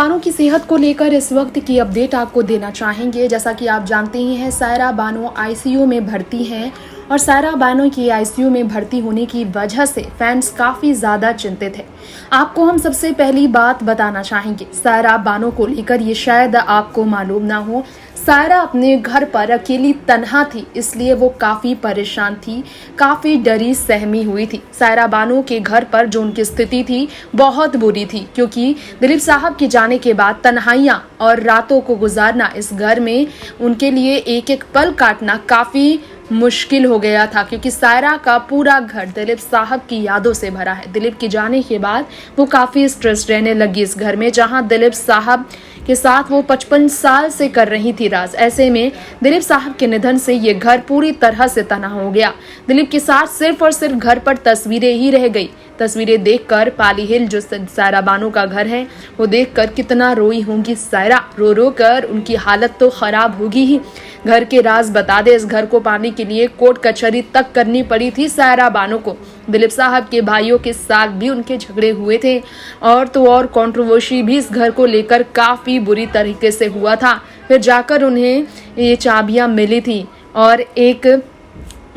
बानो की सेहत को लेकर इस वक्त की अपडेट आपको देना चाहेंगे। जैसा कि आप जानते ही हैं, सायरा बानो आईसीयू में भर्ती हैं और सायरा बानो की आईसीयू में भर्ती होने की वजह से फैंस काफ़ी ज़्यादा चिंतित हैं। आपको हम सबसे पहली बात बताना चाहेंगे, सायरा बानो को लेकर ये शायद आपको मालूम ना हो, सायरा अपने घर पर अकेली तन्हा थी, इसलिए वो काफ़ी परेशान थी, काफ़ी डरी सहमी हुई थी। सायरा बानो के घर पर जो उनकी स्थिति थी बहुत बुरी थी, क्योंकि दिलीप साहब के जाने के बाद तन्हाइयाँ और रातों को गुजारना इस घर में उनके लिए एक एक पल काटना काफ़ी मुश्किल हो गया था, क्योंकि सायरा का पूरा घर दिलीप साहब की यादों से भरा है। दिलीप के जाने के बाद वो काफ़ी स्ट्रेस रहने लगी इस घर में, जहां दिलीप साहब के साथ वो 55 साल से कर रही थी राज। ऐसे में दिलीप साहब के निधन से ये घर पूरी तरह से तना हो गया। दिलीप के साथ सिर्फ और सिर्फ घर पर तस्वीरें ही रह गई। तस्वीरें देखकर पाली हिल, जो सायरा बानो का घर है, वो देखकर कितना रोई होंगी सायरा। रो रो कर उनकी हालत तो खराब होगी ही। घर के राज बता दे, इस घर को पाने के लिए कोर्ट कचहरी तक करनी पड़ी थी सायरा बानो को। दिलीप साहब के भाइयों के साथ भी उनके झगड़े हुए थे और तो और कंट्रोवर्सी भी इस घर को लेकर काफ़ी बुरी तरीके से हुआ था। फिर जाकर उन्हें ये चाबियां मिली थी और एक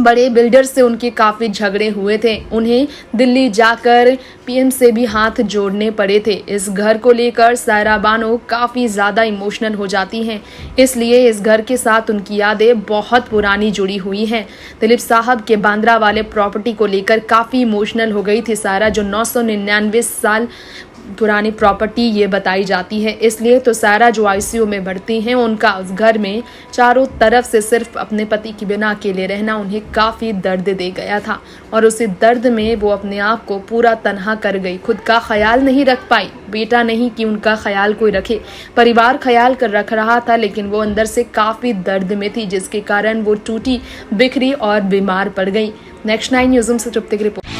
बड़े बिल्डर से उनके काफ़ी झगड़े हुए थे। उन्हें दिल्ली जाकर पीएम से भी हाथ जोड़ने पड़े थे। इस घर को लेकर सायरा बानो काफ़ी ज़्यादा इमोशनल हो जाती हैं, इसलिए इस घर के साथ उनकी यादें बहुत पुरानी जुड़ी हुई हैं। दिलीप साहब के बांद्रा वाले प्रॉपर्टी को लेकर काफ़ी इमोशनल हो गई थी सायरा, जो 999 साल पुरानी प्रॉपर्टी ये बताई जाती है। इसलिए तो सायरा जो आईसीयू में भर्ती हैं, उनका उस घर में चारों तरफ से सिर्फ अपने पति के बिना अकेले रहना उन्हें काफ़ी दर्द दे गया था और उसी दर्द में वो अपने आप को पूरा तन्हा कर गई। खुद का ख्याल नहीं रख पाई, बेटा नहीं कि उनका ख्याल कोई रखे, परिवार ख्याल कर रख रहा था, लेकिन वो अंदर से काफ़ी दर्द में थी, जिसके कारण वो टूटी बिखरी और बीमार पड़ गई। नेक्स्ट 9 न्यूज़ से तृप्ति की रिपोर्ट।